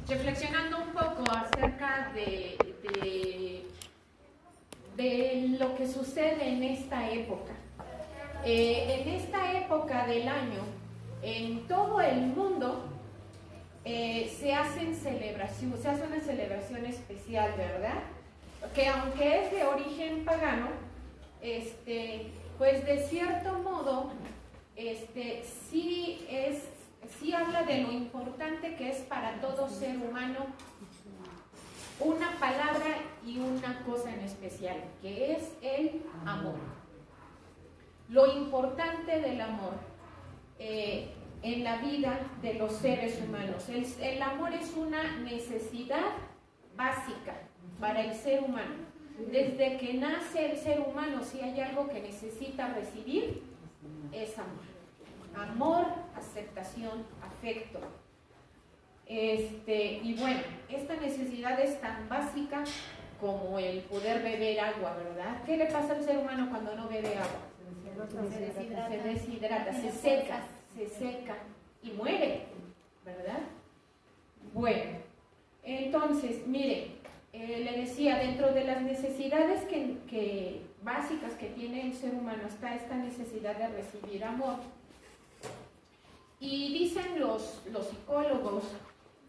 reflexionando un poco acerca de lo que sucede en esta época. En esta época del año, en todo el mundo, se hace una celebración especial, ¿verdad? Que aunque es de origen pagano, pues de cierto modo, sí habla de lo importante que es para todo ser humano una palabra y una cosa en especial, que es el amor. Lo importante del amor en la vida de los seres humanos. El amor es una necesidad básica para el ser humano. Desde que nace el ser humano, si hay algo que necesita recibir, es amor. Amor, aceptación, afecto. Y bueno, esta necesidad es tan básica como el poder beber agua, ¿verdad? ¿Qué le pasa al ser humano cuando no bebe agua? Se deshidrata, se seca y muere, ¿verdad? Bueno, entonces, mire, le decía, dentro de las necesidades básicas que tiene el ser humano está esta necesidad de recibir amor. Y dicen los psicólogos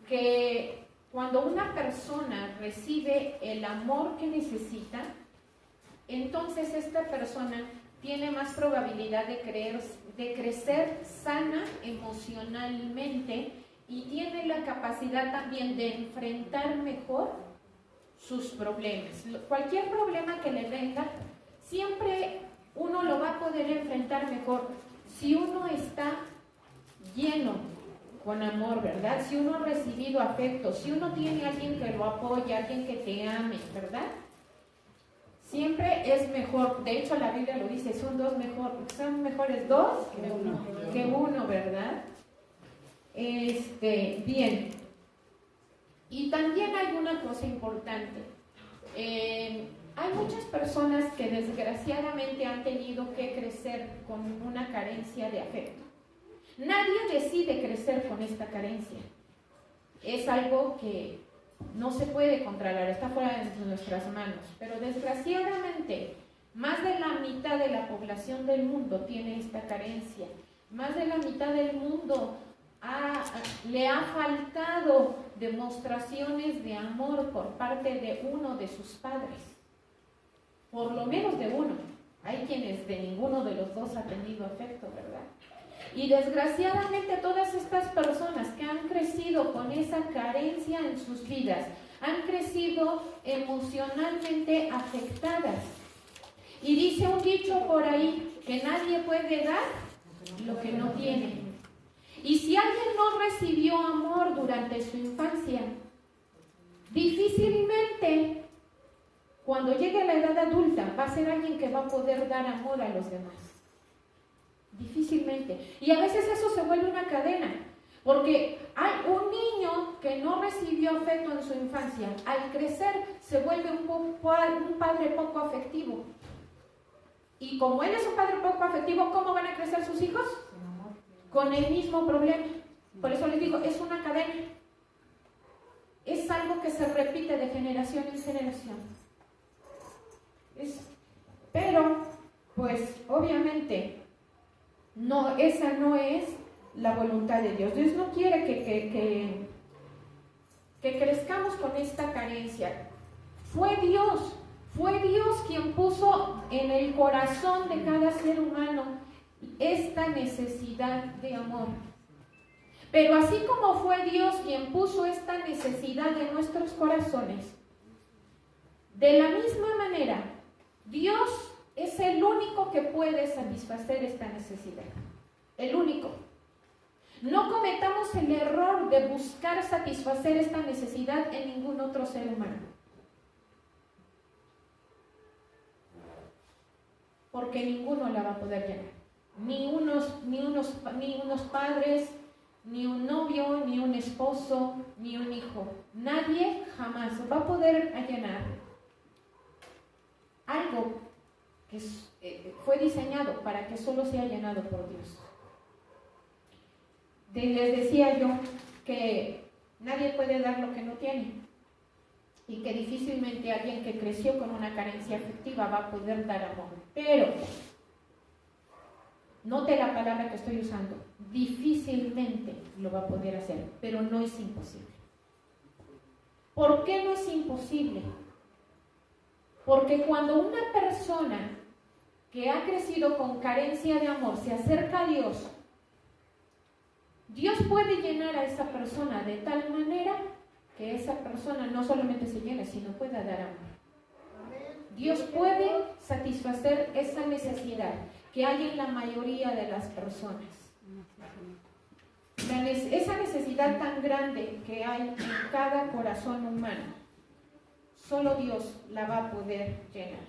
que cuando una persona recibe el amor que necesita, entonces esta persona tiene más probabilidad de crecer sana emocionalmente y tiene la capacidad también de enfrentar mejor sus problemas. Cualquier problema que le venga, siempre uno lo va a poder enfrentar mejor si uno está lleno con amor, ¿verdad? Si uno ha recibido afecto, si uno tiene a alguien que lo apoya, alguien que te ame, ¿verdad? Siempre es mejor, de hecho la Biblia lo dice, son mejores dos que uno, ¿verdad? Bien. Y también hay una cosa importante. Hay muchas personas que desgraciadamente han tenido que crecer con una carencia de afecto. Nadie decide crecer con esta carencia. Es algo que no se puede controlar, está fuera de nuestras manos. Pero desgraciadamente, más de la mitad de la población del mundo tiene esta carencia. Más de la mitad del mundo le ha faltado demostraciones de amor por parte de uno de sus padres. Por lo menos de uno. Hay quienes de ninguno de los dos ha tenido afecto, ¿verdad? Y desgraciadamente todas estas personas que han crecido con esa carencia en sus vidas, han crecido emocionalmente afectadas. Y dice un dicho por ahí, que nadie puede dar lo que no tiene. Y si alguien no recibió amor durante su infancia, difícilmente cuando llegue a la edad adulta va a ser alguien que va a poder dar amor a los demás. Difícilmente. Y a veces eso se vuelve una cadena, porque hay un niño que no recibió afecto en su infancia, al crecer se vuelve un padre poco afectivo. Y como él es un padre poco afectivo, ¿cómo van a crecer sus hijos? Con el mismo problema. Por eso les digo, es una cadena. Es algo que se repite de generación en generación. Pero, pues, obviamente, no, esa no es la voluntad de Dios. Dios no quiere que crezcamos con esta carencia. Fue Dios quien puso en el corazón de cada ser humano esta necesidad de amor. Pero así como fue Dios quien puso esta necesidad en nuestros corazones, de la misma manera, Dios es el único que puede satisfacer esta necesidad. El único. No cometamos el error de buscar satisfacer esta necesidad en ningún otro ser humano. Porque ninguno la va a poder llenar. Ni unos padres, ni un novio, ni un esposo, ni un hijo. Nadie jamás va a poder llenar algo que fue diseñado para que solo sea llenado por Dios. Les decía yo que Nadie puede dar lo que no tiene. Y que difícilmente alguien que creció con una carencia afectiva va a poder dar amor. Pero, note la palabra que estoy usando, difícilmente lo va a poder hacer, pero no es imposible. ¿Por qué no es imposible? Porque cuando una persona que ha crecido con carencia de amor se acerca a Dios, Dios puede llenar a esa persona de tal manera que esa persona no solamente se llene, sino pueda dar amor. Dios puede satisfacer esa necesidad que hay en la mayoría de las personas. Esa necesidad tan grande que hay en cada corazón humano, solo Dios la va a poder llenar.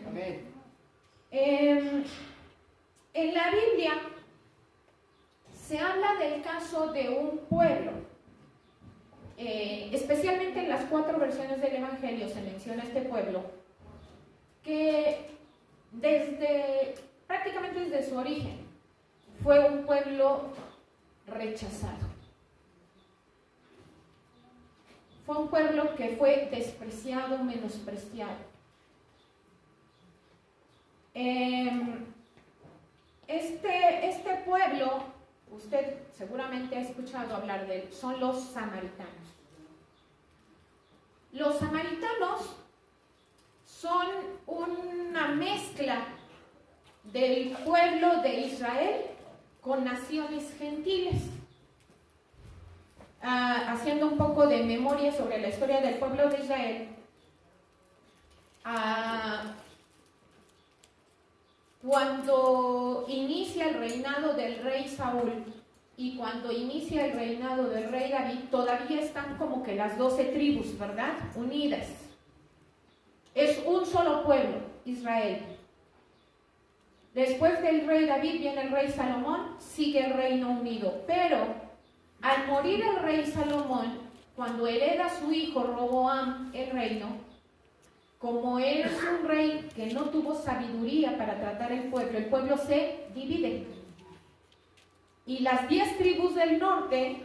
Amén. En la Biblia se habla del caso de un pueblo, especialmente en las 4 versiones del Evangelio se menciona este pueblo, que prácticamente desde su origen fue un pueblo rechazado. Fue un pueblo que fue despreciado, menospreciado. Este pueblo, usted seguramente ha escuchado hablar de él, son los samaritanos. Los samaritanos son una mezcla del pueblo de Israel con naciones gentiles. Haciendo un poco de memoria sobre la historia del pueblo de Israel, cuando inicia el reinado del rey Saúl y cuando inicia el reinado del rey David, todavía están como que las 12 tribus, ¿verdad? Unidas. Es un solo pueblo, Israel. Después del rey David viene el rey Salomón, sigue el reino unido. Pero al morir el rey Salomón, cuando hereda su hijo Roboam el reino, como es un rey que no tuvo sabiduría para tratar el pueblo se divide. Y las 10 tribus del norte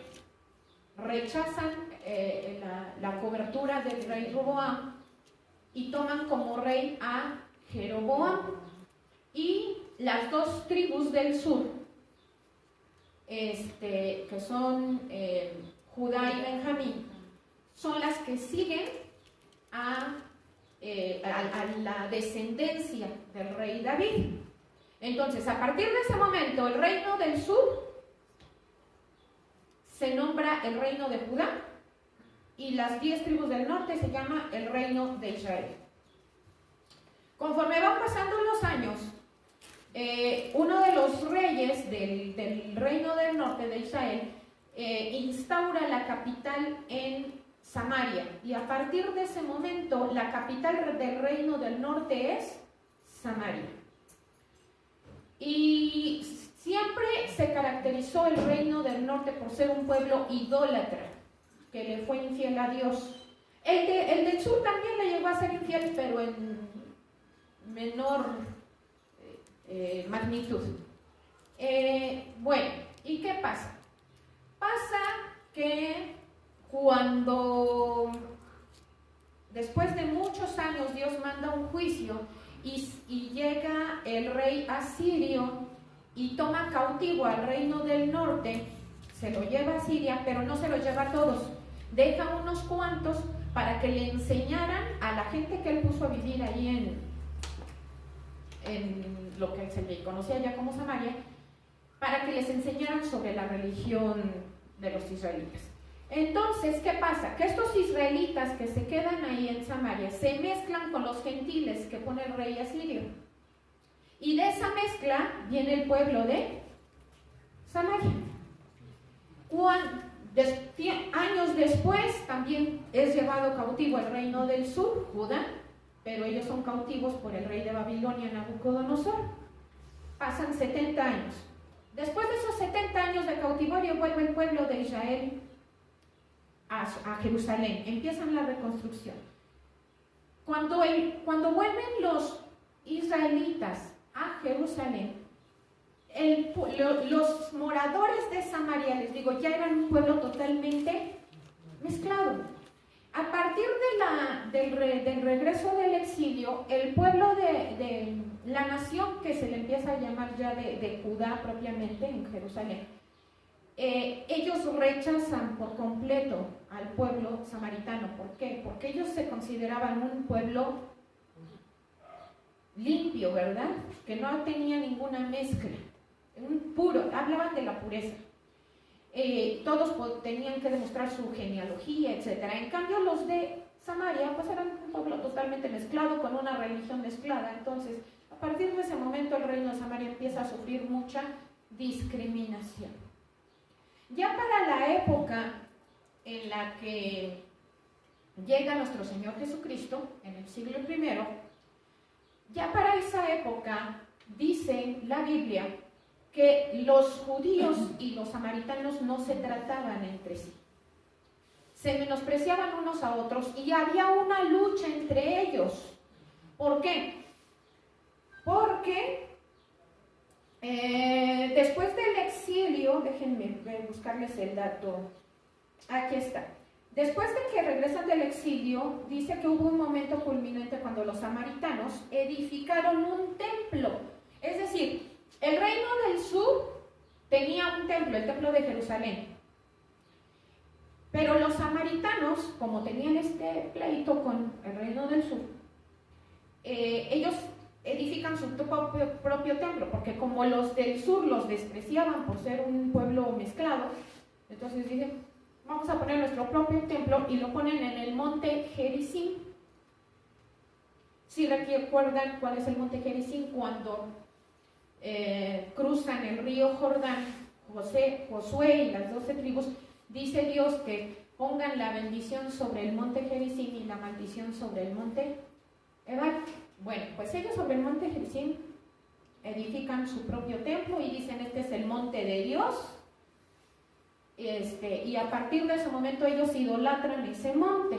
rechazan la cobertura del rey Roboam y toman como rey a Jeroboam. Y las 2 tribus del sur, que son Judá y Benjamín, son las que siguen a la descendencia del rey David. Entonces, a partir de ese momento, el reino del sur se nombra el reino de Judá y las 10 tribus del norte se llama el reino de Israel. Conforme van pasando los años, uno de los reyes del reino del norte de Israel instaura la capital en Samaria, y a partir de ese momento la capital del reino del norte es Samaria. Y siempre se caracterizó el reino del norte por ser un pueblo idólatra que le fue infiel a Dios. El del sur también le llegó a ser infiel, pero en menor magnitud. Bueno, ¿y qué pasa? Pasa que cuando después de muchos años Dios manda un juicio y llega el rey asirio y toma cautivo al reino del norte, se lo lleva a Siria, pero no se lo lleva a todos, deja unos cuantos para que le enseñaran a la gente que él puso a vivir ahí en lo que se le conocía ya como Samaria, para que les enseñaran sobre la religión de los israelitas. Entonces, ¿qué pasa? Que estos israelitas que se quedan ahí en Samaria se mezclan con los gentiles que pone el rey asirio. Y de esa mezcla viene el pueblo de Samaria. Años después también es llevado cautivo el reino del sur, Judá, pero ellos son cautivos por el rey de Babilonia, Nabucodonosor. Pasan 70 años. Después de esos 70 años de cautiverio vuelve el pueblo de Israel a Jerusalén. Empiezan la reconstrucción. Cuando vuelven los israelitas a Jerusalén, los moradores de Samaria, les digo, ya eran un pueblo totalmente mezclado. A partir del regreso del exilio, el pueblo de la nación que se le empieza a llamar ya de Judá propiamente, en Jerusalén, ellos rechazan por completo al pueblo samaritano. ¿Por qué? Porque ellos se consideraban un pueblo limpio, ¿verdad? Que no tenía ninguna mezcla, un puro, hablaban de la pureza. Todos tenían que demostrar su genealogía, etc. En cambio, los de Samaria pues eran un pueblo totalmente mezclado, con una religión mezclada. Entonces, a partir de ese momento, el reino de Samaria empieza a sufrir mucha discriminación. Ya para la época en la que llega nuestro Señor Jesucristo, en el siglo I, ya para esa época dice la Biblia que los judíos y los samaritanos no se trataban entre sí. Se menospreciaban unos a otros y había una lucha entre ellos. ¿Por qué? Porque después del exilio, déjenme buscarles el dato, aquí está. Después de que regresan del exilio, dice que hubo un momento culminante cuando los samaritanos edificaron un templo. Es decir, el reino del sur tenía un templo, el templo de Jerusalén. Pero los samaritanos, como tenían este pleito con el reino del sur, ellos edifican su propio templo, porque como los del sur los despreciaban por ser un pueblo mezclado, entonces dicen, vamos a poner nuestro propio templo, y lo ponen en el monte Gerizim. Si recuerdan cuál es el monte Gerizim, cuando cruzan el río Jordán, Josué y las 12 tribus, dice Dios que pongan la bendición sobre el monte Gerizim y la maldición sobre el monte Ebal. Bueno, pues ellos sobre el monte Gerizim edifican su propio templo y dicen, este es el monte de Dios, y a partir de ese momento ellos idolatran ese monte.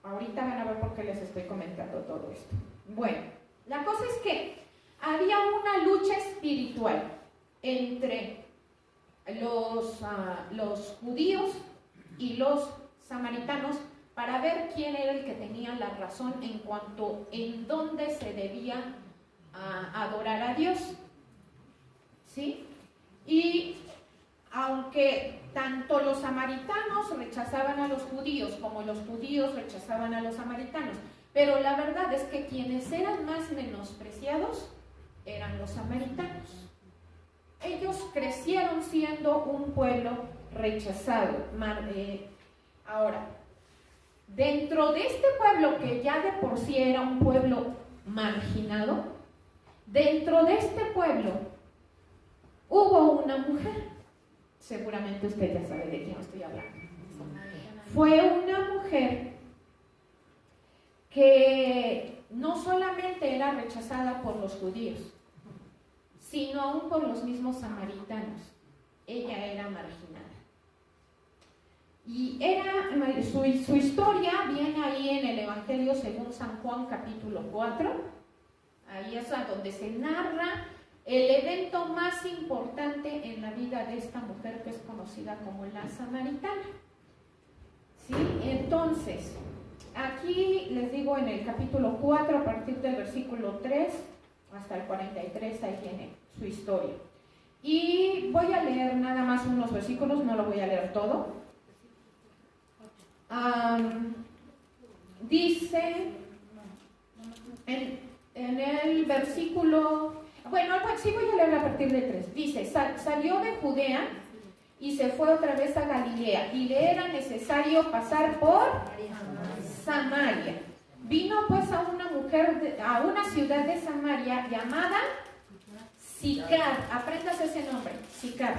Ahorita van a ver por qué les estoy comentando todo esto. Bueno, la cosa es que había una lucha espiritual entre los judíos y los samaritanos para ver quién era el que tenía la razón en cuanto en dónde se debía adorar a Dios. ¿Sí? Y aunque tanto los samaritanos rechazaban a los judíos como los judíos rechazaban a los samaritanos, pero la verdad es que quienes eran más menospreciados eran los samaritanos. Ellos crecieron siendo un pueblo rechazado. Ahora, dentro de este pueblo que ya de por sí era un pueblo marginado, dentro de este pueblo hubo una mujer. Seguramente usted ya sabe de quién estoy hablando. Fue una mujer que no solamente era rechazada por los judíos, sino aún por los mismos samaritanos. Ella era marginada. Y su historia viene ahí en el Evangelio según San Juan capítulo 4. Ahí es a donde se narra el evento más importante en la vida de esta mujer que es conocida como la samaritana. ¿Sí? Entonces, aquí les digo en el capítulo 4, a partir del versículo 3 hasta el 43, ahí viene su historia. Y voy a leer nada más unos versículos, no lo voy a leer todo. Dice en el versículo, bueno, sí voy a leer a partir de 3. Dice, salió de Judea y se fue otra vez a Galilea, y le era necesario pasar por Samaria. Vino pues a una ciudad de Samaria llamada Sicar, aprendas ese nombre, Sicar,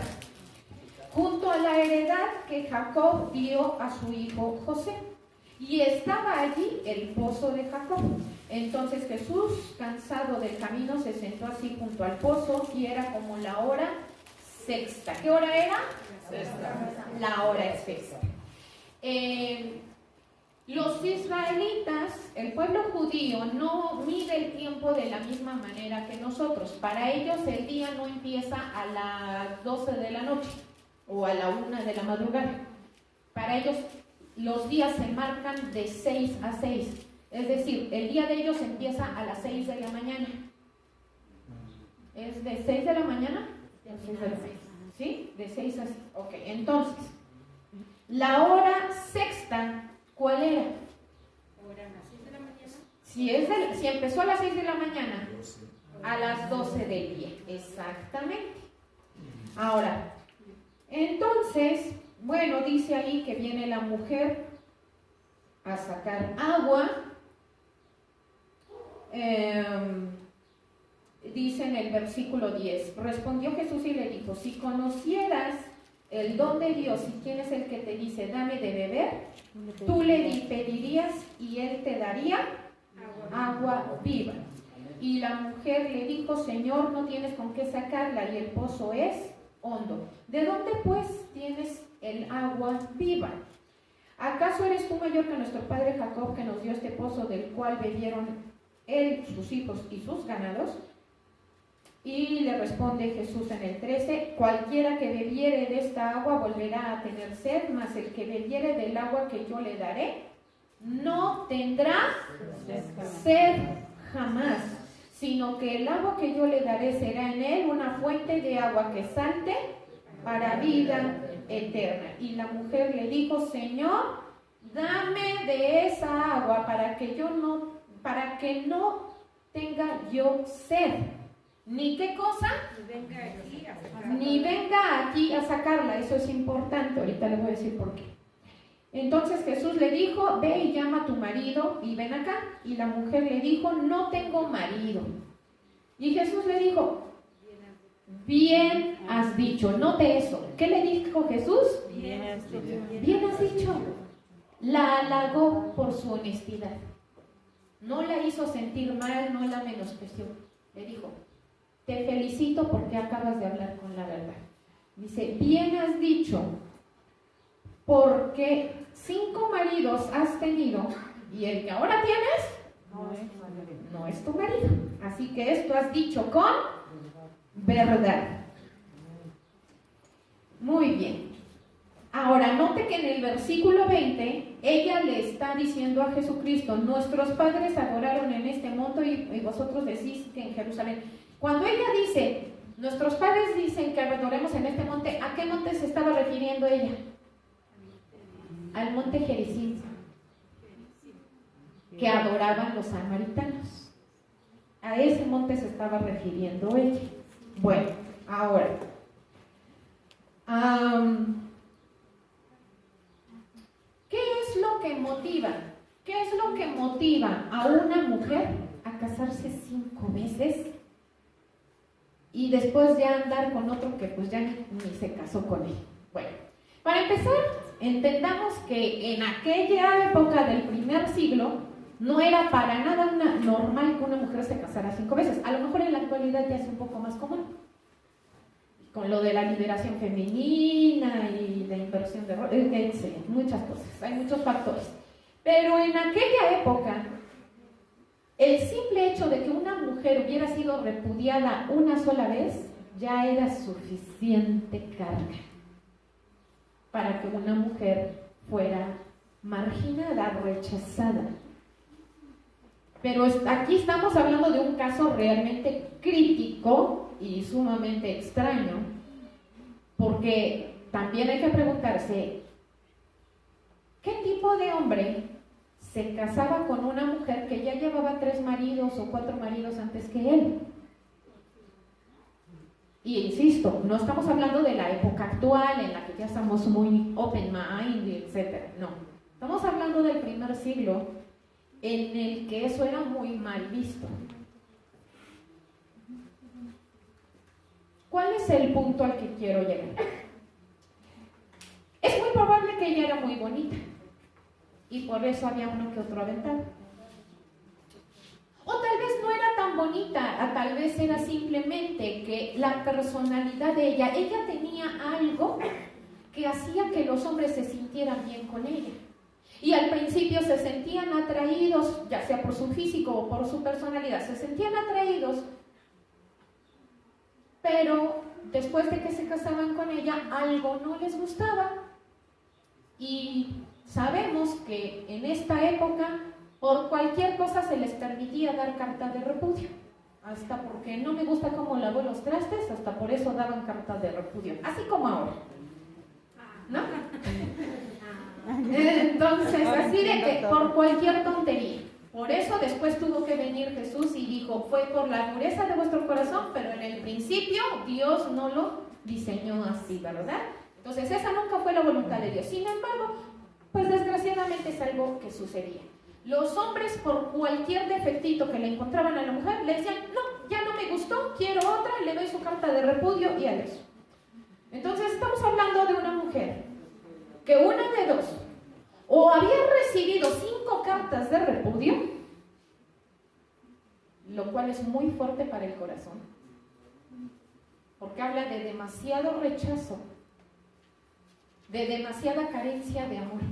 junto a la heredad que Jacob dio a su hijo José. Y estaba allí el pozo de Jacob. Entonces Jesús, cansado del camino, se sentó así junto al pozo, y era como la hora sexta. ¿Qué hora era? Sexta. La hora sexta. Los israelitas, el pueblo judío, no mide el tiempo de la misma manera que nosotros. Para ellos el día no empieza a las 12 de la noche o a la 1 de la madrugada. Para ellos los días se marcan de 6 a 6. Es decir, el día de ellos empieza a las 6 de la mañana. ¿Es de 6 de la mañana? De 6 de la mañana. ¿Sí? De 6 a 6. Ok, entonces, la hora sexta, ¿cuál era? ¿Ahora a las 6 de la mañana? Si empezó a las 6 de la mañana, a las 12 del día. Exactamente. Ahora, entonces, bueno, dice ahí que viene la mujer a sacar agua. Dice en el versículo 10, respondió Jesús y le dijo, si conocieras el don de Dios y quién es el que te dice, dame de beber, tú le pedirías y él te daría agua viva. Y la mujer le dijo, Señor, no tienes con qué sacarla y el pozo es hondo. ¿De dónde pues tienes el agua viva? ¿Acaso eres tú mayor que nuestro padre Jacob, que nos dio este pozo del cual bebieron él, sus hijos y sus ganados? Y le responde Jesús en el 13, cualquiera que bebiere de esta agua volverá a tener sed, mas el que bebiere del agua que yo le daré no tendrá sed jamás, sino que el agua que yo le daré será en él una fuente de agua que salte para vida eterna. Y la mujer le dijo, Señor, dame de esa agua para que no tenga yo sed. ¿Ni qué cosa? Ni venga aquí a sacarla. Eso es importante. Ahorita le voy a decir por qué. Entonces Jesús le dijo, ve y llama a tu marido y ven acá. Y la mujer le dijo, no tengo marido. Y Jesús le dijo, bien has dicho. Note eso. ¿Qué le dijo Jesús? Bien has dicho. La halagó por su honestidad. No la hizo sentir mal, no la menospreció. Le dijo, te felicito porque acabas de hablar con la verdad. Dice, bien has dicho, porque 5 maridos has tenido y el que ahora tienes no es tu marido. Así que esto has dicho con verdad. Muy bien. Ahora, note que en el versículo 20, ella le está diciendo a Jesucristo, nuestros padres adoraron en este monte y vosotros decís que en Jerusalén. Cuando ella dice, nuestros padres dicen que adoremos en este monte, ¿a qué monte se estaba refiriendo ella? Al monte Gerizim, que adoraban los samaritanos. A ese monte se estaba refiriendo ella. Bueno, ahora, ¿qué es lo que motiva? ¿Qué es lo que motiva a una mujer a casarse 5 veces? Y después ya andar con otro que pues ya ni se casó con él. Bueno, para empezar, entendamos que en aquella época del primer siglo no era para nada normal que una mujer se casara 5 veces. A lo mejor en la actualidad ya es un poco más común. Con lo de la liberación femenina y la inversión de roles, muchas cosas, hay muchos factores. Pero en aquella época, el simple hecho de que una mujer hubiera sido repudiada una sola vez ya era suficiente carga para que una mujer fuera marginada, rechazada. Pero aquí estamos hablando de un caso realmente crítico y sumamente extraño, porque también hay que preguntarse, ¿qué tipo de hombre se casaba con una mujer que ya llevaba 3 maridos o 4 maridos antes que él? Y insisto, no estamos hablando de la época actual en la que ya estamos muy open mind, etc. No, estamos hablando del primer siglo en el que eso era muy mal visto. ¿Cuál es el punto al que quiero llegar? Es muy probable que ella era muy bonita y por eso había uno que otro aventado. O tal vez no era tan bonita, tal vez era simplemente que la personalidad de ella tenía algo que hacía que los hombres se sintieran bien con ella. Y al principio se sentían atraídos, ya sea por su físico o por su personalidad, se sentían atraídos, pero después de que se casaban con ella, algo no les gustaba y Sabemos que en esta época por cualquier cosa se les permitía dar carta de repudio. Hasta porque no me gusta cómo lavó los trastes, hasta por eso daban carta de repudio. Así como ahora, ¿no? Entonces, así de que por cualquier tontería. Por eso después tuvo que venir Jesús y dijo, fue por la dureza de vuestro corazón, pero en el principio Dios no lo diseñó así, ¿verdad? Entonces esa nunca fue la voluntad de Dios. Sin embargo, pues desgraciadamente es algo que sucedía. Los hombres por cualquier defectito que le encontraban a la mujer, le decían, no, ya no me gustó, quiero otra, le doy su carta de repudio y adiós. Entonces estamos hablando de una mujer que una de dos, o había recibido 5 cartas de repudio, lo cual es muy fuerte para el corazón, porque habla de demasiado rechazo, de demasiada carencia de amor.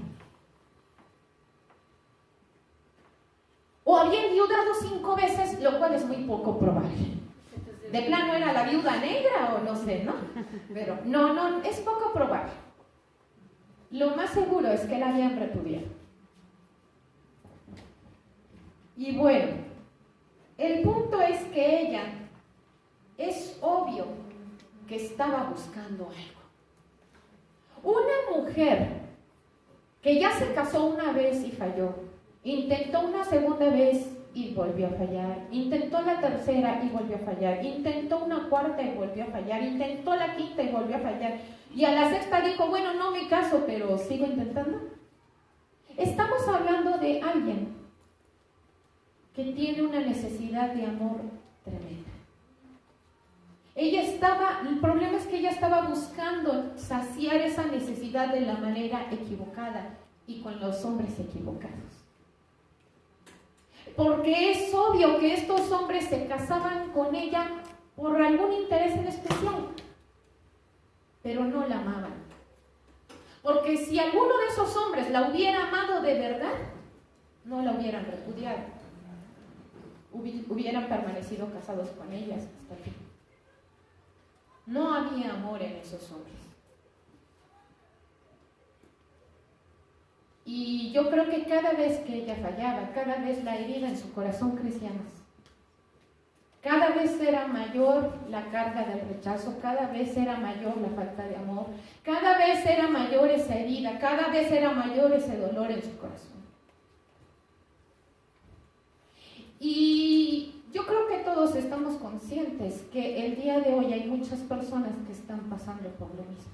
O había enviudado 5 veces, lo cual es muy poco probable. De plano era la viuda negra o no sé, ¿no? Pero no, es poco probable. Lo más seguro es que la habían repudiado. Y bueno, el punto es que ella, es obvio que estaba buscando algo. Una mujer que ya se casó una vez y falló, intentó una segunda vez y volvió a fallar, intentó la tercera y volvió a fallar, intentó una cuarta y volvió a fallar, intentó la quinta y volvió a fallar, y a la sexta dijo, bueno, no me caso, pero sigo intentando. Estamos hablando de alguien que tiene una necesidad de amor tremenda. El problema es que ella estaba buscando saciar esa necesidad de la manera equivocada y con los hombres equivocados. Porque es obvio que estos hombres se casaban con ella por algún interés en especial, pero no la amaban. Porque si alguno de esos hombres la hubiera amado de verdad, no la hubieran repudiado. Hubieran permanecido casados con ellas hasta el fin. No había amor en esos hombres. Y yo creo que cada vez que ella fallaba, cada vez la herida en su corazón crecía más. Cada vez era mayor la carga del rechazo, cada vez era mayor la falta de amor, cada vez era mayor esa herida, cada vez era mayor ese dolor en su corazón. Y yo creo que todos estamos conscientes que el día de hoy hay muchas personas que están pasando por lo mismo.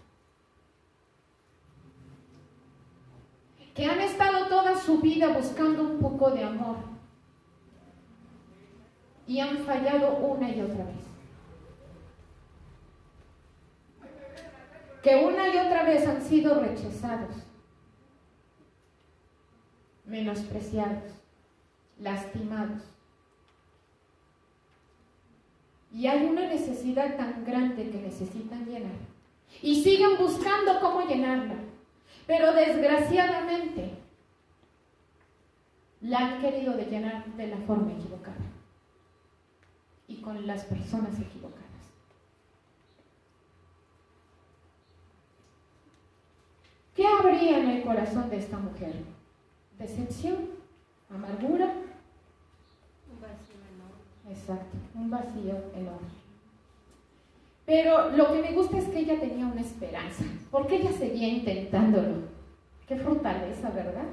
Que han estado toda su vida buscando un poco de amor y han fallado una y otra vez. Que una y otra vez han sido rechazados, menospreciados, lastimados. Y hay una necesidad tan grande que necesitan llenar. Y siguen buscando cómo llenarla. Pero desgraciadamente la han querido llenar de la forma equivocada y con las personas equivocadas. ¿Qué habría en el corazón de esta mujer? ¿Decepción? ¿Amargura? Un vacío enorme. Exacto, un vacío enorme. Pero lo que me gusta es que ella tenía una esperanza, porque ella seguía intentándolo. Qué fortaleza, ¿verdad?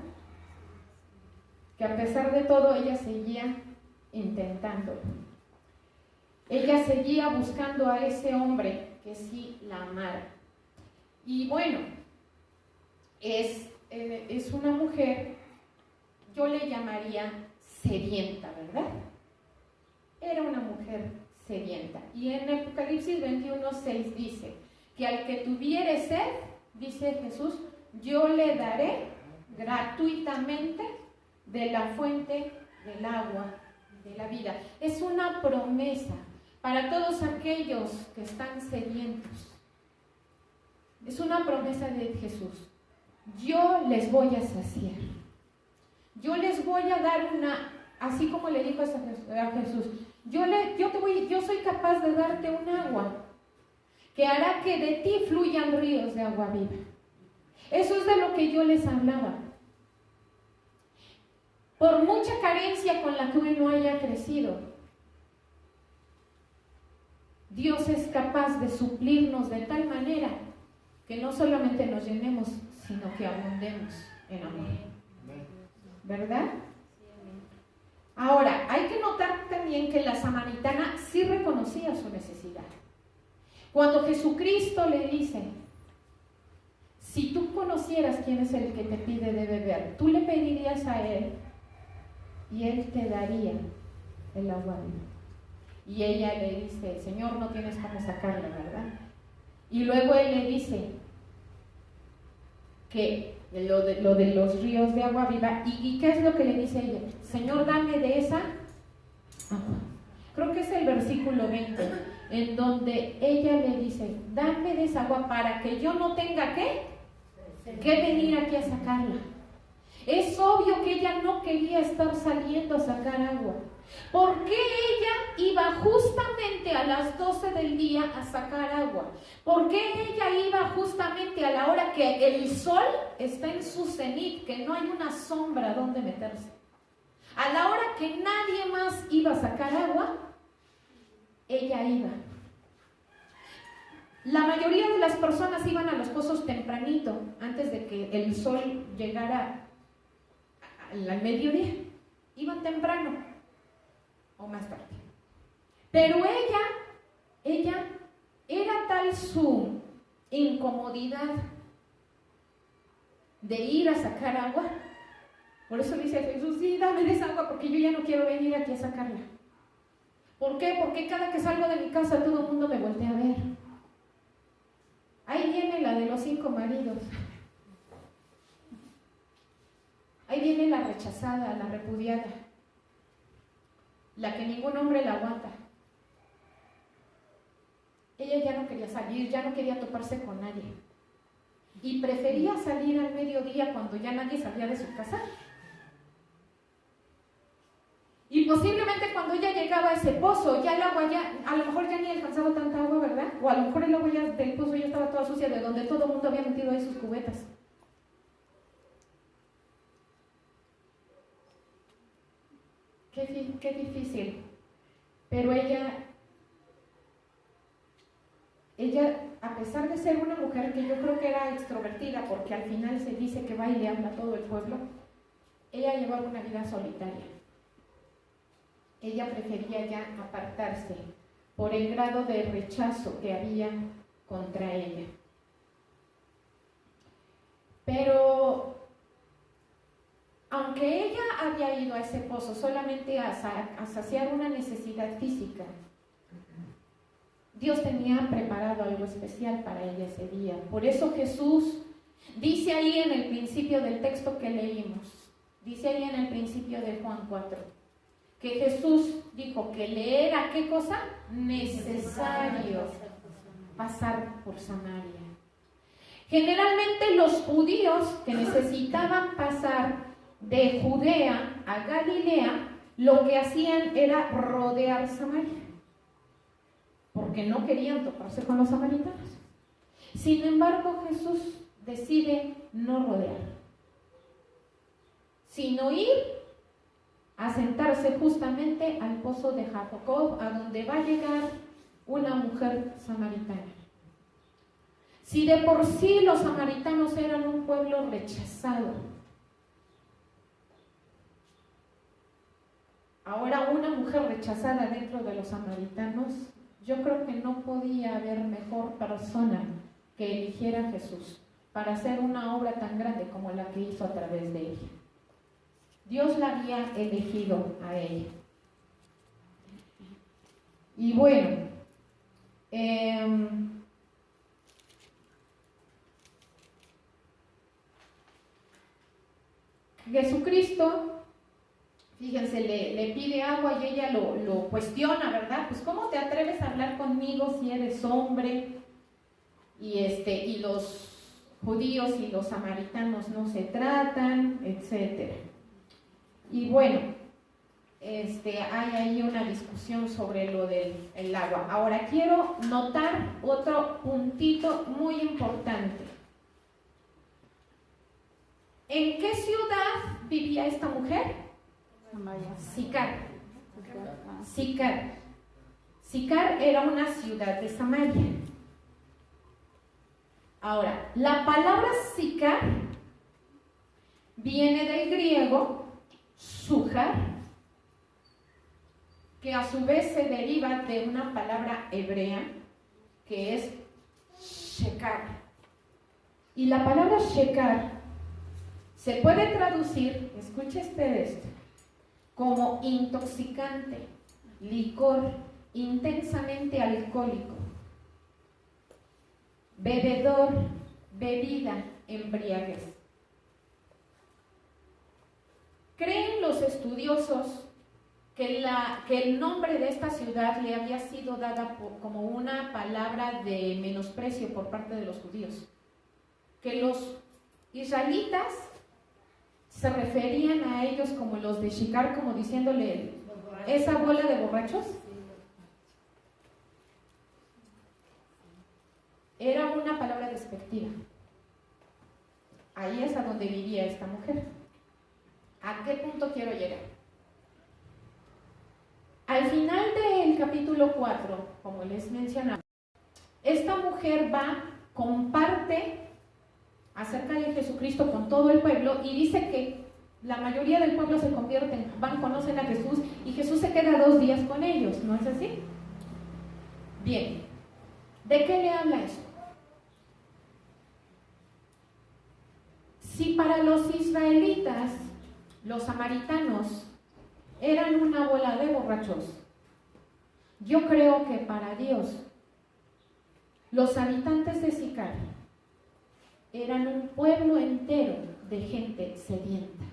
Que a pesar de todo ella seguía intentándolo. Ella seguía buscando a ese hombre que sí la amara. Y bueno, es una mujer, yo le llamaría sedienta, ¿verdad? Era una mujer sedienta. Y en Apocalipsis 21:6 dice que al que tuviere sed, dice Jesús, yo le daré gratuitamente de la fuente del agua de la vida. Es una promesa para todos aquellos que están sedientos. Es una promesa de Jesús. Yo les voy a saciar. Yo les voy a dar una, así como le dijo a Jesús, yo soy capaz de darte un agua que hará que de ti fluyan ríos de agua viva. Eso es de lo que yo les hablaba. por mucha carencia con la que uno haya crecido, Dios es capaz de suplirnos de tal manera que no solamente nos llenemos, sino que abundemos en amor. ¿Verdad? Ahora, hay que notar también que la samaritana sí reconocía su necesidad. Cuando Jesucristo le dice, si tú conocieras quién es el que te pide de beber, tú le pedirías a él y él te daría el agua viva. Y ella le dice, Señor, no tienes cómo sacarla, ¿verdad? Y luego él le dice que lo de los ríos de agua viva. ¿Y qué es lo que le dice ella? Señor, dame de esa agua. Creo que es el versículo 20, en donde ella le dice, dame de esa agua para que yo no tenga que venir aquí a sacarla. Es obvio que ella no quería estar saliendo a sacar agua. ¿Por qué ella iba justamente a las 12 del día a sacar agua? ¿Por qué ella iba justamente a la hora que el sol está en su cenit, que no hay una sombra donde meterse? A la hora que nadie más iba a sacar agua, ella iba. La mayoría de las personas iban a los pozos tempranito, antes de que el sol llegara al mediodía. Iban temprano o más tarde. Pero ella era tal su incomodidad de ir a sacar agua. Por eso dice Jesús, sí, dame de esa agua porque yo ya no quiero venir aquí a sacarla. ¿Por qué? Porque cada que salgo de mi casa todo el mundo me voltea a ver. Ahí viene la de los 5 maridos. Ahí viene la rechazada, la repudiada, la que ningún hombre la aguanta. Ella ya no quería salir, ya no quería toparse con nadie. Y prefería salir al mediodía cuando ya nadie salía de su casa. Y posiblemente cuando ella llegaba a ese pozo, ya el agua a lo mejor ya ni alcanzaba tanta agua, ¿verdad? O a lo mejor el agua del pozo ya estaba toda sucia, de donde todo el mundo había metido ahí sus cubetas. Qué difícil. Pero ella, a pesar de ser una mujer que yo creo que era extrovertida, porque al final se dice que va y le habla a todo el pueblo, ella llevaba una vida solitaria. Ella prefería ya apartarse por el grado de rechazo que había contra ella. Pero aunque ella había ido a ese pozo solamente a saciar una necesidad física, Dios tenía preparado algo especial para ella ese día. Por eso Jesús dice ahí en el principio del texto que leímos, dice ahí en el principio de Juan 4, que Jesús dijo que le era, ¿qué cosa? Necesario pasar por Samaria. Generalmente los judíos que necesitaban pasar de Judea a Galilea, lo que hacían era rodear Samaria, porque no querían toparse con los samaritanos. Sin embargo, Jesús decide no rodear, sino ir a sentarse justamente al pozo de Jacob, a donde va a llegar una mujer samaritana. Si de por sí los samaritanos eran un pueblo rechazado, ahora una mujer rechazada dentro de los samaritanos, yo creo que no podía haber mejor persona que eligiera a Jesús para hacer una obra tan grande como la que hizo a través de ella. Dios la había elegido a ella. Y bueno, Jesucristo, fíjense, le pide agua y ella lo cuestiona, ¿verdad? Pues ¿cómo te atreves a hablar conmigo si eres hombre? Y los judíos y los samaritanos no se tratan, etcétera. Y bueno, hay ahí una discusión sobre lo del agua. Ahora quiero notar otro puntito muy importante. ¿En qué ciudad vivía esta mujer? Sicar. Sicar. Sicar era una ciudad de Samaria. Ahora, la palabra Sicar viene del griego Sujar, que a su vez se deriva de una palabra hebrea que es Shekar. Y la palabra Shekar se puede traducir, escuche esto, como intoxicante, licor, intensamente alcohólico, bebedor, bebida, embriaguez. Creen los estudiosos que el nombre de esta ciudad le había sido dada como una palabra de menosprecio por parte de los judíos, que los israelitas se referían a ellos como los de Sicar, como diciéndole, esa bola de borrachos. Era una palabra despectiva. Ahí es a donde vivía esta mujer. ¿A qué punto quiero llegar? Al final del capítulo 4, como les mencionaba, esta mujer comparte acerca de Jesucristo con todo el pueblo y dice que la mayoría del pueblo se convierten, conocen a Jesús y Jesús se queda 2 días con ellos, ¿no es así? Bien, ¿de qué le habla eso? Si para los israelitas, los samaritanos, eran una bola de borrachos, yo creo que para Dios, los habitantes de Sicar eran un pueblo entero de gente sedienta.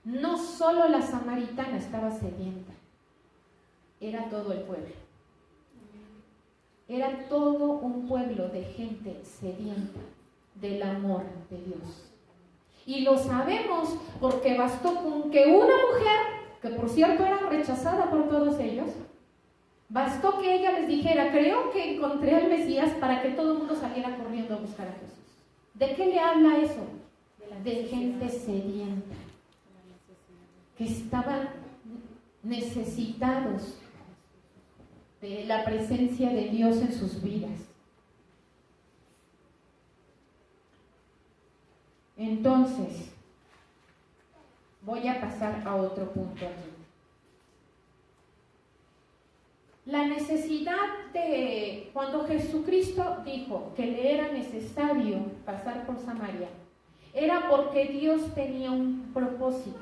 No solo la samaritana estaba sedienta, era todo el pueblo. Era todo un pueblo de gente sedienta del amor de Dios. Y lo sabemos porque bastó con que una mujer, que por cierto era rechazada por todos ellos, bastó que ella les dijera, creo que encontré al Mesías, para que todo el mundo saliera corriendo a buscar a Jesús. ¿De qué le habla eso? De gente sedienta, que estaban necesitados de la presencia de Dios en sus vidas. Entonces, voy a pasar a otro punto aquí. La necesidad de, cuando Jesucristo dijo que le era necesario pasar por Samaria, era porque Dios tenía un propósito.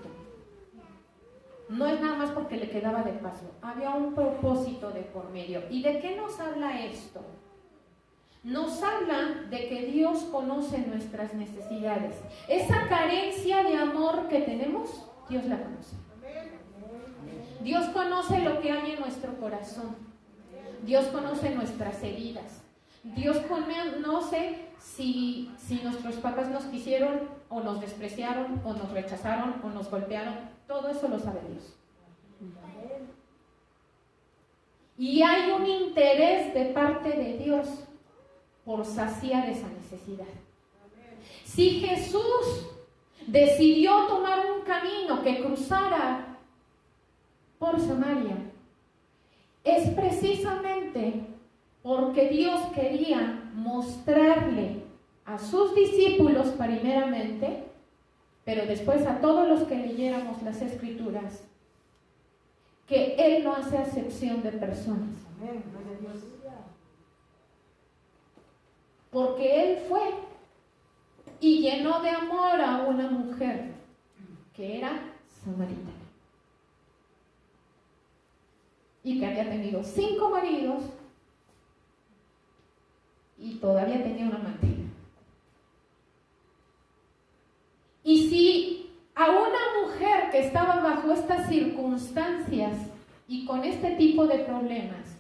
No es nada más porque le quedaba de paso, había un propósito de por medio. ¿Y de qué nos habla esto? Nos habla de que Dios conoce nuestras necesidades. Esa carencia de amor que tenemos, Dios la conoce. Dios conoce lo que hay en nuestro corazón. Dios conoce nuestras heridas. Dios conoce si nuestros papás nos quisieron o nos despreciaron o nos rechazaron o nos golpearon. Todo eso lo sabe Dios. Y hay un interés de parte de Dios por saciar esa necesidad. Si Jesús decidió tomar un camino que cruzara por Samaria, es precisamente porque Dios quería mostrarle a sus discípulos primeramente, pero después a todos los que leyéramos las Escrituras, que Él no hace acepción de personas. Amén, gloria a Dios. Porque Él fue y llenó de amor a una mujer que era samaritana y que había tenido 5 maridos y todavía tenía una amante. Y si a una mujer que estaba bajo estas circunstancias y con este tipo de problemas,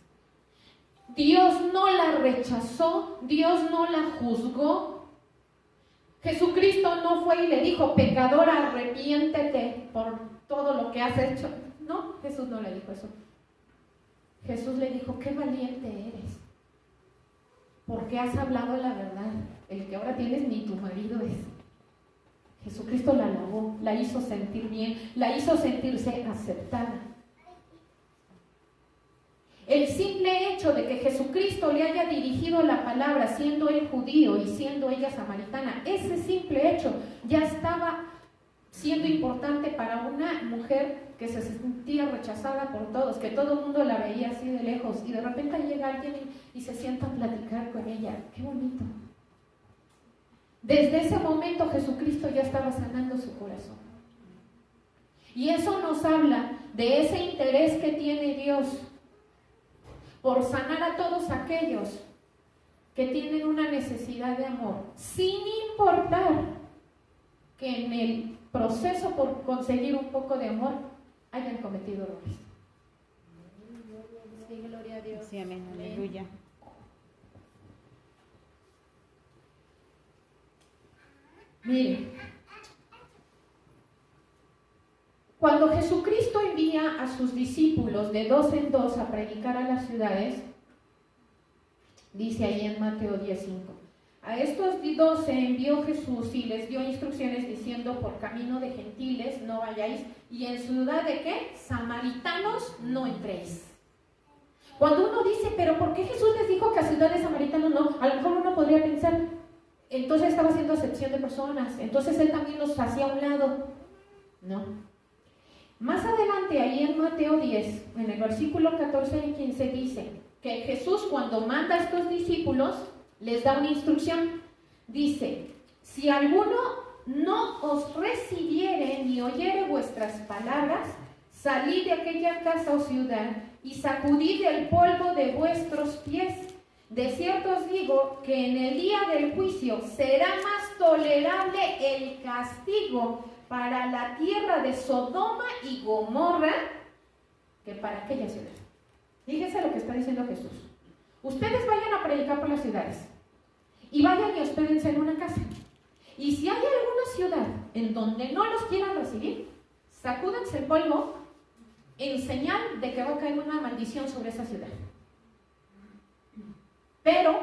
Dios no la rechazó, Dios no la juzgó, Jesucristo no fue y le dijo, pecadora, arrepiéntete por todo lo que has hecho. No, Jesús no le dijo eso. Jesús le dijo, qué valiente eres, porque has hablado la verdad. El que ahora tienes ni tu marido es. Jesucristo la alabó. salvó, la hizo sentir bien, la hizo sentirse aceptada. El simple hecho de que Jesucristo le haya dirigido la palabra, siendo él judío y siendo ella samaritana, ese simple hecho ya estaba siendo importante para una mujer que se sentía rechazada por todos, que todo el mundo la veía así de lejos, y de repente llega alguien y se sienta a platicar con ella. ¡Qué bonito! Desde ese momento Jesucristo ya estaba sanando su corazón. Y eso nos habla de ese interés que tiene Dios por sanar a todos aquellos que tienen una necesidad de amor, sin importar que en el proceso por conseguir un poco de amor hayan cometido errores. Sí, gloria a Dios. Sí, amén, aleluya. Mire, cuando Jesucristo envía a sus discípulos de 2 en 2 a predicar a las ciudades, dice ahí en Mateo 10:5, a estos 12 envió Jesús y les dio instrucciones diciendo: por camino de gentiles no vayáis, y en ciudad de ¿qué? Samaritanos no entréis. Cuando uno dice, pero ¿por qué Jesús les dijo que a ciudad de samaritanos no? A lo mejor uno podría pensar, entonces estaba haciendo acepción de personas, entonces él también los hacía a un lado. No. Más adelante, ahí en Mateo 10, en el versículo 14 y 15, dice que Jesús, cuando manda a estos discípulos, les da una instrucción. Dice: si alguno no os recibiere ni oyere vuestras palabras, salid de aquella casa o ciudad y sacudid el polvo de vuestros pies. De cierto os digo que en el día del juicio será más tolerable el castigo para la tierra de Sodoma y Gomorra que para aquella ciudad. Fíjense lo que está diciendo Jesús. Ustedes vayan a predicar por las ciudades y vayan y hospédense en una casa. Y si hay alguna ciudad en donde no los quieran recibir, sacúdense el polvo en señal de que va a caer una maldición sobre esa ciudad. Pero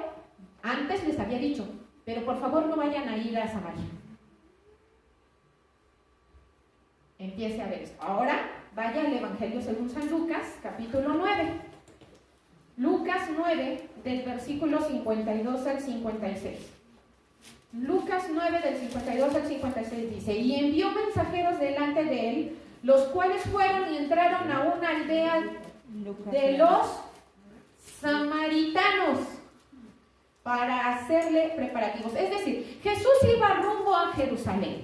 antes les había dicho, pero por favor no vayan a ir a Samaria. Empiece a ver esto. Ahora vaya al Evangelio según San Lucas, capítulo 9. Lucas 9, del versículo 52 al 56. Lucas 9, del 52 al 56 dice: y envió mensajeros delante de él, los cuales fueron y entraron a una aldea de los samaritanos para hacerle preparativos. Es decir, Jesús iba rumbo a Jerusalén,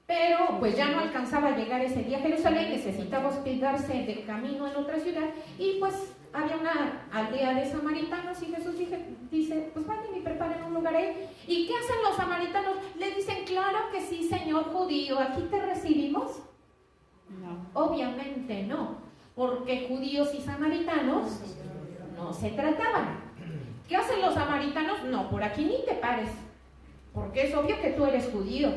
pero pues ya no alcanzaba a llegar ese día a Jerusalén, necesitaba hospedarse de camino en otra ciudad, y pues había una aldea de samaritanos, y Jesús dice, pues vayan y preparen un lugar ahí. ¿Y qué hacen los samaritanos? Le dicen, claro que sí, señor judío, ¿aquí te recibimos? No. Obviamente no, porque judíos y samaritanos no se trataban. ¿Qué hacen los samaritanos? No, por aquí ni te pares, porque es obvio que tú eres judío.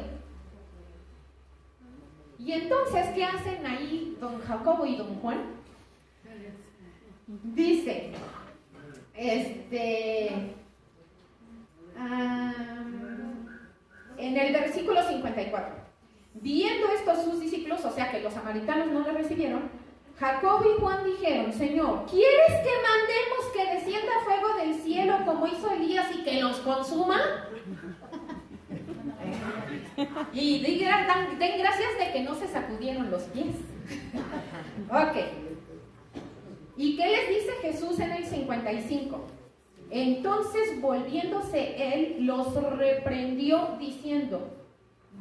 Y entonces, ¿qué hacen ahí don Jacobo y don Juan? Dice, en el versículo 54, viendo esto sus discípulos, o sea que los samaritanos no le recibieron, Jacobo y Juan dijeron, Señor, ¿quieres que mandemos que descienda fuego del cielo como hizo Elías y que los consuma? Y den gracias de que no se sacudieron los pies. Ok. ¿Y qué les dice Jesús en el 55? Entonces, volviéndose él, los reprendió diciendo,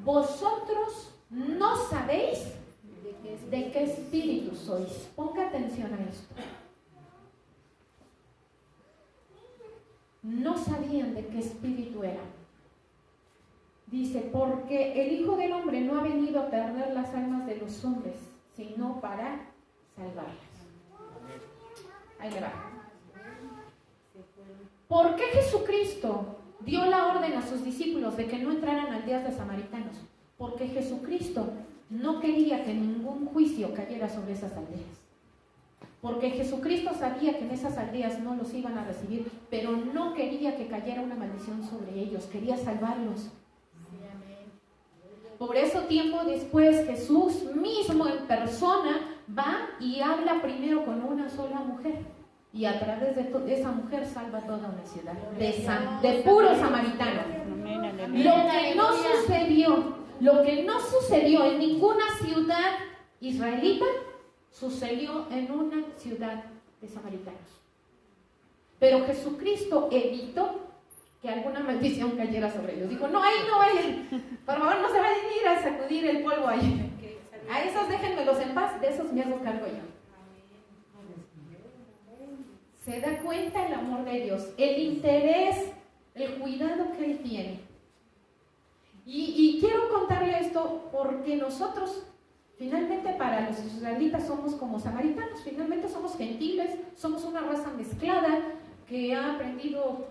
vosotros no sabéis de qué espíritu sois. Ponga atención a esto. No sabían de qué espíritu eran. Dice, porque el Hijo del Hombre no ha venido a perder las almas de los hombres, sino para salvarlas. Ahí le va. ¿Por qué Jesucristo dio la orden a sus discípulos de que no entraran a aldeas de samaritanos? Porque Jesucristo no quería que ningún juicio cayera sobre esas aldeas. Porque Jesucristo sabía que en esas aldeas no los iban a recibir, pero no quería que cayera una maldición sobre ellos, quería salvarlos. Por eso tiempo después Jesús mismo en persona va y habla primero con una sola mujer. Y a través de esa mujer salva toda una ciudad. De puro samaritano. Lo que no sucedió en ninguna ciudad israelita, sucedió en una ciudad de samaritanos. Pero Jesucristo evitó que alguna maldición cayera sobre ellos. Dijo, no, ahí no vayan. Por favor, no se vayan a ir a sacudir el polvo ahí. A esos déjenmelos en paz, de esos me hago cargo yo. Se da cuenta el amor de Dios, el interés, el cuidado que Él tiene. Y quiero contarle esto porque nosotros, finalmente para los israelitas somos como samaritanos, finalmente somos gentiles, somos una raza mezclada que ha aprendido,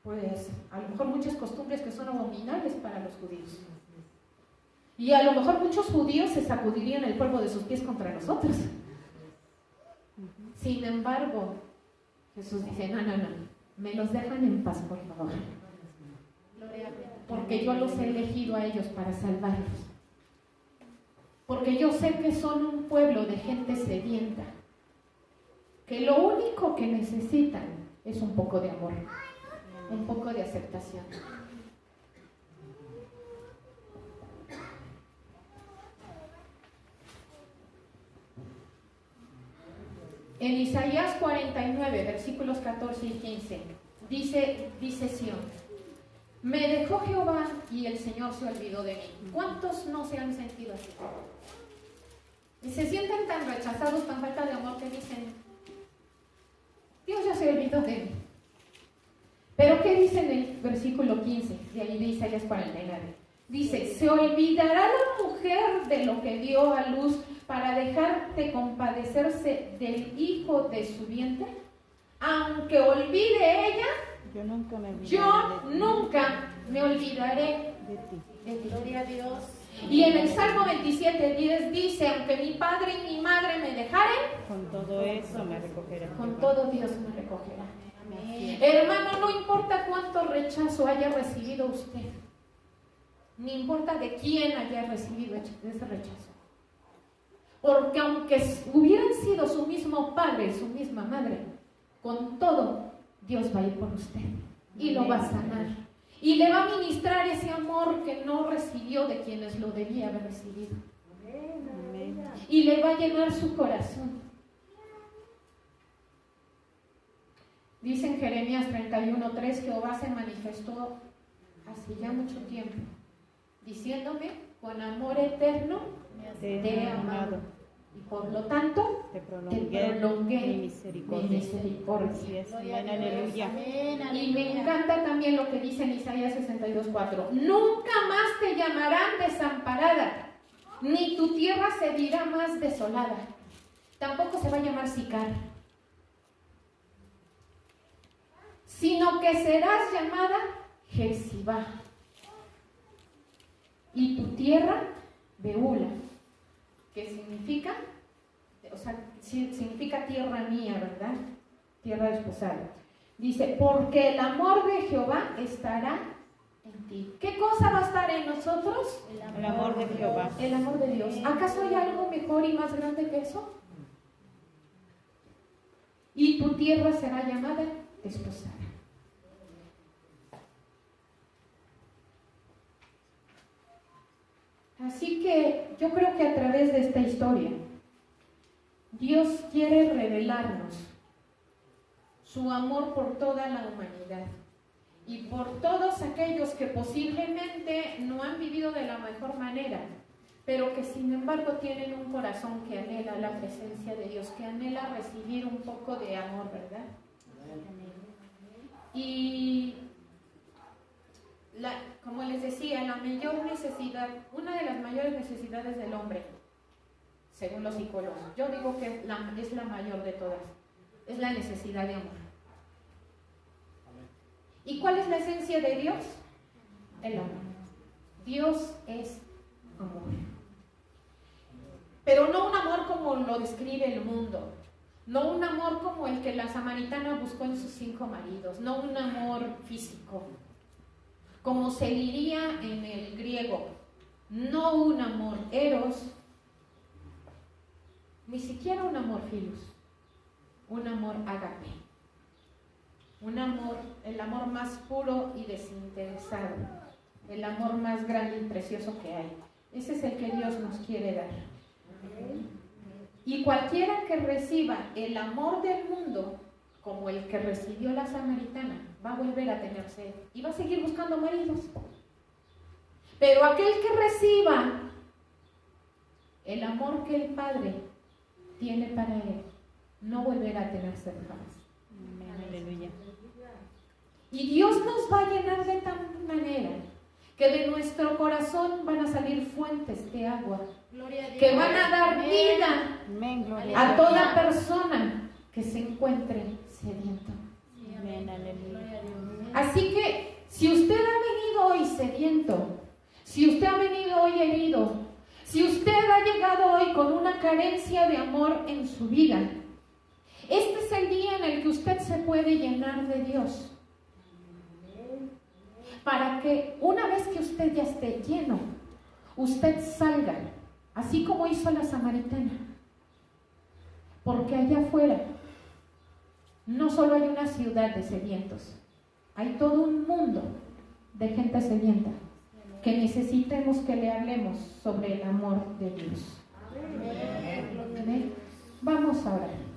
pues, a lo mejor muchas costumbres que son abominables para los judíos. Y a lo mejor muchos judíos se sacudirían el polvo de sus pies contra nosotros. Sin embargo, Jesús dice, no, me los dejan en paz, por favor. Porque yo los he elegido a ellos para salvarlos. Porque yo sé que son un pueblo de gente sedienta, que lo único que necesitan es un poco de amor, un poco de aceptación. En Isaías 49, versículos 14 y 15, dice Sión, me dejó Jehová y el Señor se olvidó de mí. ¿Cuántos no se han sentido así? Y se sienten tan rechazados, tan falta de amor, que dicen, Dios ya se olvidó de mí. Pero ¿qué dice en el versículo 15 de ahí de Isaías 49? Dice, ¿se olvidará la mujer de lo que dio a luz para dejar de compadecerse del hijo de su vientre? Aunque olvide ella, yo nunca me olvidaré de ti. Gloria a Dios. Y en el Salmo 27:10 dice, aunque mi padre y mi madre me dejaren, con todo eso me recogerá. Con todo Dios me recogerá. Amén. Hermano, no importa cuánto rechazo haya recibido usted, ni importa de quién haya recibido ese rechazo. Porque aunque hubieran sido su mismo padre, su misma madre, con todo, Dios va a ir por usted y lo va a sanar. Y le va a ministrar ese amor que no recibió de quienes lo debía haber recibido. Amén. Y le va a llenar su corazón. Dice en Jeremías 31:3, Jehová se manifestó hace ya mucho tiempo, diciéndome, con amor eterno te he amado. Y por lo tanto, te prolongué mi misericordia. Amén, aleluya. Y me encanta también lo que dice en Isaías 62:4. Nunca más te llamarán desamparada, ni tu tierra se dirá más desolada. Tampoco se va a llamar Sicar, sino que serás llamada Jezibá. Y tu tierra, Beula, que significa, significa tierra mía, ¿verdad? Tierra desposada. Dice, porque el amor de Jehová estará en ti. ¿Qué cosa va a estar en nosotros? El amor de Jehová. El amor de Dios. ¿Acaso hay algo mejor y más grande que eso? Y tu tierra será llamada desposada. Así que yo creo que a través de esta historia, Dios quiere revelarnos su amor por toda la humanidad y por todos aquellos que posiblemente no han vivido de la mejor manera, pero que sin embargo tienen un corazón que anhela la presencia de Dios, que anhela recibir un poco de amor, ¿verdad? Y como les decía, una de las mayores necesidades del hombre, según los psicólogos, yo digo que es la mayor de todas, es la necesidad de amor. ¿Y cuál es la esencia de Dios? El amor. Dios es amor. Pero no un amor como lo describe el mundo, no un amor como el que la samaritana buscó en sus 5 maridos, no un amor físico, como se diría en el griego, no un amor eros, ni siquiera un amor filus, un amor ágape, un amor, el amor más puro y desinteresado, el amor más grande y precioso que hay. Ese es el que Dios nos quiere dar. Y cualquiera que reciba el amor del mundo, como el que recibió la samaritana, va a volver a tener sed y va a seguir buscando maridos. Pero aquel que reciba el amor que el Padre tiene para él, no volverá a tener sed jamás. Aleluya. Y Dios nos va a llenar de tal manera que de nuestro corazón van a salir fuentes de agua que van a dar vida Amén, gloria a a Dios. toda persona que se encuentre sediento. Amén, aleluya. Así que si usted ha venido hoy sediento, si usted ha venido hoy herido, si usted ha llegado hoy con una carencia de amor en su vida, este es el día en el que usted se puede llenar de Dios. Para que una vez que usted ya esté lleno, usted salga, así como hizo la samaritana. Porque allá afuera no solo hay una ciudad de sedientos, hay todo un mundo de gente sedienta que necesitemos que le hablemos sobre el amor de Dios. Amén. Vamos a orar.